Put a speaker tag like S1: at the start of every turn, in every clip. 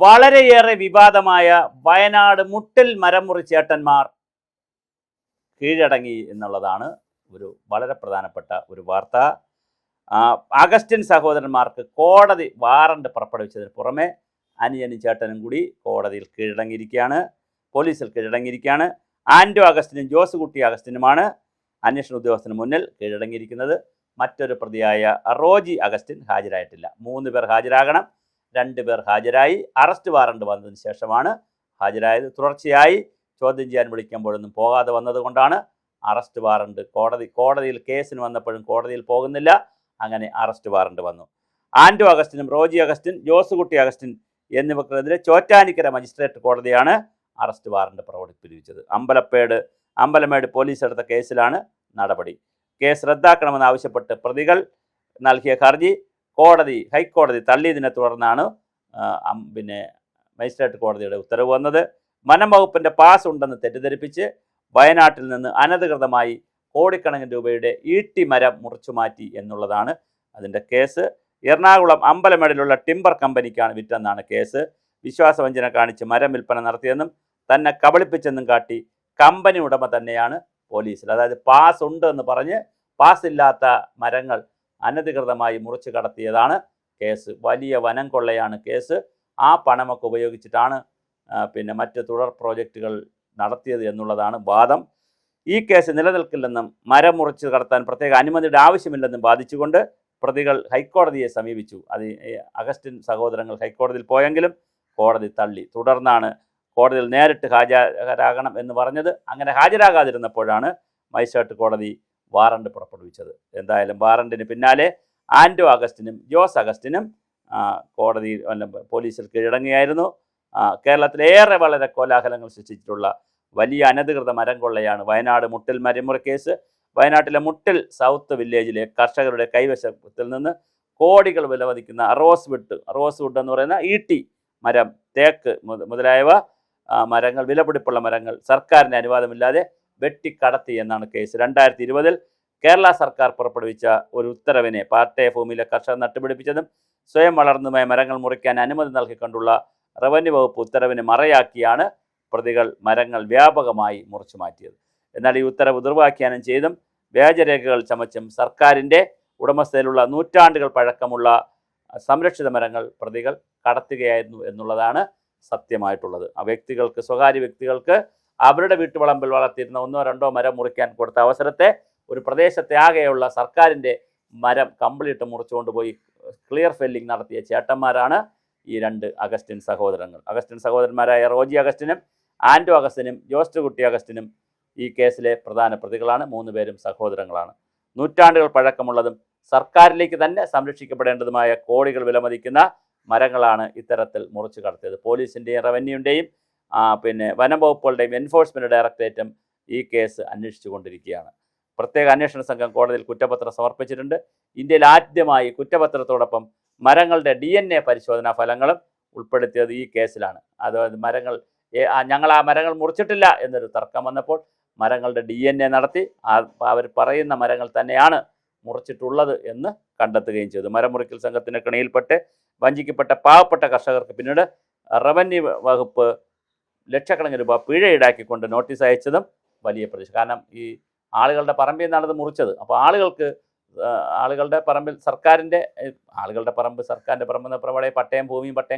S1: വളരെയേറെ വിവാദമായ വയനാട് മുട്ടിൽ മരം മുറി ചേട്ടന്മാർ കീഴടങ്ങി എന്നുള്ളതാണ് ഒരു വളരെ പ്രധാനപ്പെട്ട ഒരു വാർത്ത. അഗസ്റ്റിൻ സഹോദരന്മാർക്ക് കോടതി വാറണ്ട് പുറപ്പെടുവിച്ചതിന് പുറമെ അനുജനും ചേട്ടനും കൂടി കോടതിയിൽ കീഴടങ്ങിയിരിക്കുകയാണ്, പോലീസിൽ കീഴടങ്ങിയിരിക്കുകയാണ്. ആൻഡോ അഗസ്റ്റിനും ജോസ് കുട്ടി അഗസ്റ്റിനുമാണ് അന്വേഷണ ഉദ്യോഗസ്ഥന് മുന്നിൽ കീഴടങ്ങിയിരിക്കുന്നത്. മറ്റൊരു പ്രതിയായ റോജി അഗസ്റ്റിൻ ഹാജരായിട്ടില്ല. 3 പേർ ഹാജരാകണം, 2 പേർ ഹാജരായി. അറസ്റ്റ് വാറണ്ട് വന്നതിന് ശേഷമാണ് ഹാജരായത്. തുടർച്ചയായി ചോദ്യം ചെയ്യാൻ വിളിക്കുമ്പോഴൊന്നും പോകാതെ വന്നതുകൊണ്ടാണ് അറസ്റ്റ് വാറണ്ട് കോടതിയിൽ കേസിന് വന്നപ്പോഴും കോടതിയിൽ പോകുന്നില്ല. അങ്ങനെ അറസ്റ്റ് വാറണ്ട് വന്നു. ആൻഡോ അഗസ്റ്റിനും റോജി അഗസ്റ്റിൻ, ജോസ് കുട്ടി അഗസ്റ്റിൻ എന്നിവർക്കെതിരെ ചോറ്റാനിക്കര മജിസ്ട്രേറ്റ് കോടതിയാണ് അറസ്റ്റ് വാറണ്ട് പുറപ്പെടുവിച്ചത്. അമ്പലമേട് പോലീസ് എടുത്ത കേസിലാണ് നടപടി. കേസ് റദ്ദാക്കണമെന്ന് ആവശ്യപ്പെട്ട് പ്രതികൾ നൽകിയ ഹർജി ഹൈക്കോടതി തള്ളിയതിനെ തുടർന്നാണ് മജിസ്ട്രേറ്റ് കോടതിയുടെ ഉത്തരവ് വന്നത്. വനം വകുപ്പിൻ്റെ പാസ് ഉണ്ടെന്ന് തെറ്റിദ്ധരിപ്പിച്ച് വയനാട്ടിൽ നിന്ന് അനധികൃതമായി കോടിക്കണക്കിന് രൂപയുടെ ഈട്ടി മരം മുറിച്ചു മാറ്റി എന്നുള്ളതാണ് അതിൻ്റെ കേസ്. എറണാകുളം അമ്പലമേടിലുള്ള ടിമ്പർ കമ്പനിക്കാണ് വിറ്റെന്നാണ് കേസ്. വിശ്വാസവഞ്ചന കാണിച്ച് മരം വിൽപ്പന നടത്തിയെന്നും തന്നെ കബളിപ്പിച്ചെന്നും കാട്ടി കമ്പനി ഉടമ തന്നെയാണ് പോലീസിൽ. അതായത് പാസ് ഉണ്ട് എന്ന് പറഞ്ഞ് പാസ് ഇല്ലാത്ത മരങ്ങൾ അനധികൃതമായി മുറിച്ച് കടത്തിയതാണ് കേസ്. വലിയ വനം കൊള്ളയാണ് കേസ്. ആ പണമൊക്കെ ഉപയോഗിച്ചിട്ടാണ് മറ്റ് തുടർ പ്രോജക്റ്റുകൾ നടത്തിയത് എന്നുള്ളതാണ് വാദം. ഈ കേസ് നിലനിൽക്കില്ലെന്നും മരം മുറിച്ച് കടത്താൻ പ്രത്യേക അനുമതിയുടെ ആവശ്യമില്ലെന്നും വാദിച്ചുകൊണ്ട് പ്രതികൾ ഹൈക്കോടതിയെ സമീപിച്ചു. അഗസ്റ്റിൻ സഹോദരങ്ങൾ ഹൈക്കോടതിയിൽ പോയെങ്കിലും കോടതി തള്ളി. തുടർന്നാണ് കോടതിയിൽ നേരിട്ട് ഹാജരാകണം എന്ന് പറഞ്ഞത്. അങ്ങനെ ഹാജരാകാതിരുന്നപ്പോഴാണ് മജിസ്ട്രേറ്റ് കോടതി വാറണ്ട് പുറപ്പെടുവിച്ചത്. എന്തായാലും വാറണ്ടിന് പിന്നാലെ ആൻഡോ അഗസ്റ്റിനും ജോസ് അഗസ്റ്റിനും പോലീസിൽ കീഴടങ്ങിയായിരുന്നു. കേരളത്തിലേറെ വളരെ കോലാഹലങ്ങൾ സൃഷ്ടിച്ചിട്ടുള്ള വലിയ അനധികൃത മരം കൊള്ളയാണ് വയനാട് മുട്ടിൽ മരമുറി കേസ്. വയനാട്ടിലെ മുട്ടിൽ സൗത്ത് വില്ലേജിലെ കർഷകരുടെ കൈവശത്തിൽ നിന്ന് കോടികൾ വിലമതിക്കുന്ന റോസ് വുഡ് എന്ന് പറയുന്ന ഈട്ടി മരം, തേക്ക് മുതലായവ മരങ്ങൾ, വിലപിടിപ്പുള്ള മരങ്ങൾ സർക്കാരിൻ്റെ അനുവാദമില്ലാതെ വെട്ടിക്കടത്തി എന്നാണ് കേസ്. 2020 കേരള സർക്കാർ പുറപ്പെടുവിച്ച ഒരു ഉത്തരവിനെ പാട്ടയ ഭൂമിയിലെ കർഷകർ നട്ടുപിടിപ്പിച്ചതും സ്വയം വളർന്നുമായ മരങ്ങൾ മുറിക്കാൻ അനുമതി നൽകിക്കൊണ്ടുള്ള റവന്യൂ വകുപ്പ് ഉത്തരവിന് മറയാക്കിയാണ് പ്രതികൾ മരങ്ങൾ വ്യാപകമായി മുറിച്ചു മാറ്റിയത്. എന്നാൽ ഈ ഉത്തരവ് ദുർവ്യാഖ്യാനം ചെയ്തും വ്യാജരേഖകൾ ചമച്ചും സർക്കാരിൻ്റെ ഉടമസ്ഥതയിലുള്ള നൂറ്റാണ്ടുകൾ പഴക്കമുള്ള സംരക്ഷിത മരങ്ങൾ പ്രതികൾ കടത്തുകയായിരുന്നു എന്നുള്ളതാണ് സത്യമായിട്ടുള്ളത്. സ്വകാര്യ വ്യക്തികൾക്ക് അവരുടെ വീട്ടുവളമ്പിൽ വളർത്തിയിരുന്ന 1-2 മരം മുറിക്കാൻ കൊടുത്ത അവസരത്തെ ഒരു പ്രദേശത്തെ ആകെയുള്ള സർക്കാരിൻ്റെ മരം കംപ്ലീറ്റ് മുറിച്ചുകൊണ്ടുപോയി ക്ലിയർ ഫെല്ലിംഗ് നടത്തിയ ചേട്ടന്മാരാണ് ഈ 2 അഗസ്റ്റിൻ സഹോദരന്മാരായ റോജി അഗസ്റ്റിനും ആൻഡോ അഗസ്റ്റിനും ജോസ് കുട്ടി അഗസ്റ്റിനും ഈ കേസിലെ പ്രധാന പ്രതികളാണ്. 3 പേരും സഹോദരങ്ങളാണ്. നൂറ്റാണ്ടുകൾ പഴക്കമുള്ളതും സർക്കാരിലേക്ക് തന്നെ സംരക്ഷിക്കപ്പെടേണ്ടതുമായ കോടികൾ വിലമതിക്കുന്ന മരങ്ങളാണ് ഇത്തരത്തിൽ മുറിച്ചു കടത്തിയത്. പോലീസിൻ്റെയും റവന്യൂവിൻ്റെയും വനം വകുപ്പുകളുടെയും എൻഫോഴ്സ്മെൻറ്റ് ഡയറക്ടറേറ്റും ഈ കേസ് അന്വേഷിച്ചു കൊണ്ടിരിക്കുകയാണ്. പ്രത്യേക അന്വേഷണ സംഘം കോടതിയിൽ കുറ്റപത്രം സമർപ്പിച്ചിട്ടുണ്ട്. ഇന്ത്യയിൽ ആദ്യമായി കുറ്റപത്രത്തോടൊപ്പം മരങ്ങളുടെ DNA പരിശോധനാ ഫലങ്ങളും ഉൾപ്പെടുത്തിയത് ഈ കേസിലാണ്. അതായത് ഞങ്ങൾ ആ മരങ്ങൾ മുറിച്ചിട്ടില്ല എന്നൊരു തർക്കം വന്നപ്പോൾ മരങ്ങളുടെ DNA നടത്തി അവർ പറയുന്ന മരങ്ങൾ തന്നെയാണ് മുറിച്ചിട്ടുള്ളത് എന്ന് കണ്ടെത്തുകയും ചെയ്തു. മരമുറിക്കൽ സംഘത്തിൻ്റെ കെണിയിൽപ്പെട്ട് വഞ്ചിക്കപ്പെട്ട പാവപ്പെട്ട കർഷകർക്ക് പിന്നീട് റവന്യൂ വകുപ്പ് ലക്ഷക്കണക്കിന് രൂപ പിഴ ഈടാക്കിക്കൊണ്ട് നോട്ടീസ് അയച്ചതും വലിയ പ്രതീക്ഷ. കാരണം ഈ ആളുകളുടെ പറമ്പിൽ നിന്നാണ് ഇത് മുറിച്ചത്. അപ്പോൾ ആളുകളുടെ പറമ്പിൽ സർക്കാരിൻ്റെ പറമ്പ് എന്നപ്പോൾ പട്ടയം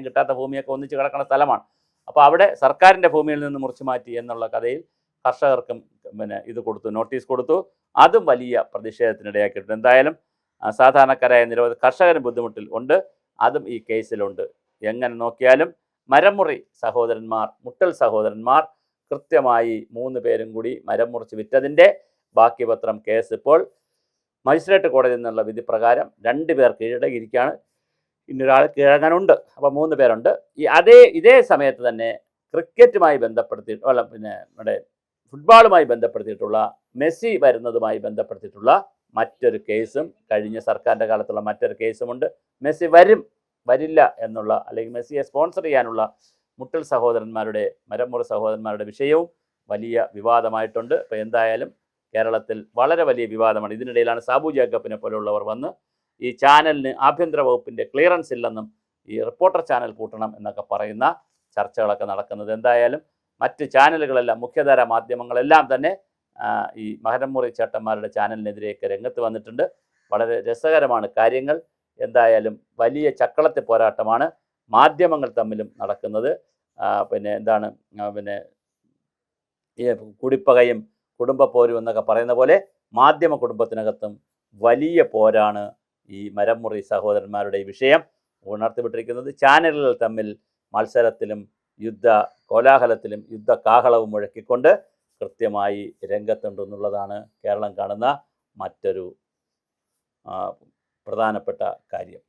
S1: കിട്ടാത്ത ഭൂമിയൊക്കെ ഒന്നിച്ച് കിടക്കുന്ന സ്ഥലമാണ്. അപ്പോൾ അവിടെ സർക്കാരിൻ്റെ ഭൂമിയിൽ നിന്ന് മുറിച്ചു മാറ്റി എന്നുള്ള കഥയിൽ കർഷകർക്കും നോട്ടീസ് കൊടുത്തു. അതും വലിയ പ്രതിഷേധത്തിനിടയാക്കിയിട്ടുണ്ട്. എന്തായാലും സാധാരണക്കാരായ നിരവധി കർഷകരും ബുദ്ധിമുട്ടിൽ ഉണ്ട്. അതും ഈ കേസിലുണ്ട്. എങ്ങനെ നോക്കിയാലും മുട്ടൽ സഹോദരന്മാർ കൃത്യമായി 3 പേരും കൂടി മരം മുറിച്ച് വിറ്റതിൻ്റെ ബാക്കി പത്രം കേസ് ഇപ്പോൾ മജിസ്ട്രേറ്റ് കോടതിയിൽ നിന്നുള്ള വിധി പ്രകാരം 2 പേർ കീഴടങ്ങിയിരിക്കുകയാണ്. ഇന്നൊരാൾ കീഴടങ്ങാനുണ്ട്. അപ്പോൾ 3 പേരുണ്ട്. ഇതേ സമയത്ത് തന്നെ ക്രിക്കറ്റുമായി നമ്മുടെ ഫുട്ബോളുമായി ബന്ധപ്പെടുത്തിയിട്ടുള്ള മെസ്സി വരുന്നതുമായി ബന്ധപ്പെടുത്തിയിട്ടുള്ള മറ്റൊരു കേസും കഴിഞ്ഞ സർക്കാരിൻ്റെ കാലത്തുള്ള മറ്റൊരു കേസുമുണ്ട്. മെസ്സി വരില്ല എന്നുള്ള, അല്ലെങ്കിൽ മെസ്സിയെ സ്പോൺസർ ചെയ്യാനുള്ള മരമുറി സഹോദരന്മാരുടെ വിഷയവും വലിയ വിവാദമായിട്ടുണ്ട്. അപ്പോൾ എന്തായാലും കേരളത്തിൽ വളരെ വലിയ വിവാദമാണ്. ഇതിനിടയിലാണ് സാബു ജേക്കബിനെ പോലെയുള്ളവർ വന്ന് ഈ ചാനലിന് ആഭ്യന്തര വകുപ്പിൻ്റെ ക്ലിയറൻസ് ഇല്ലെന്നും ഈ റിപ്പോർട്ടർ ചാനൽ കൂട്ടണം എന്നൊക്കെ പറയുന്ന ചർച്ചകളൊക്കെ നടക്കുന്നത്. എന്തായാലും മറ്റ് ചാനലുകളെല്ലാം, മുഖ്യധാര മാധ്യമങ്ങളെല്ലാം തന്നെ ഈ മഹരമുറി ചേട്ടന്മാരുടെ ചാനലിനെതിരെയൊക്കെ രംഗത്ത് വന്നിട്ടുണ്ട്. വളരെ രസകരമാണ് കാര്യങ്ങൾ. എന്തായാലും വലിയ ചക്കളത്തെ പോരാട്ടമാണ് മാധ്യമങ്ങൾ തമ്മിലും നടക്കുന്നത്. പിന്നെ എന്താണ് പിന്നെ ഈ കുടിപ്പകയും കുടുംബപ്പോരും എന്നൊക്കെ പറയുന്ന പോലെ മാധ്യമ കുടുംബത്തിനകത്തും വലിയ പോരാണ് ഈ മരമുറി സഹോദരന്മാരുടെ ഈ വിഷയം ഉണർത്തിവിട്ടിരിക്കുന്നത്. ചാനലുകൾ തമ്മിൽ മത്സരത്തിലും യുദ്ധ കോലാഹലത്തിലും യുദ്ധ കാഹളവും മുഴക്കിക്കൊണ്ട് കൃത്യമായി രംഗത്തുണ്ടെന്നുള്ളതാണ് കേരളം കാണുന്ന മറ്റൊരു പ്രധാനപ്പെട്ട കാര്യം.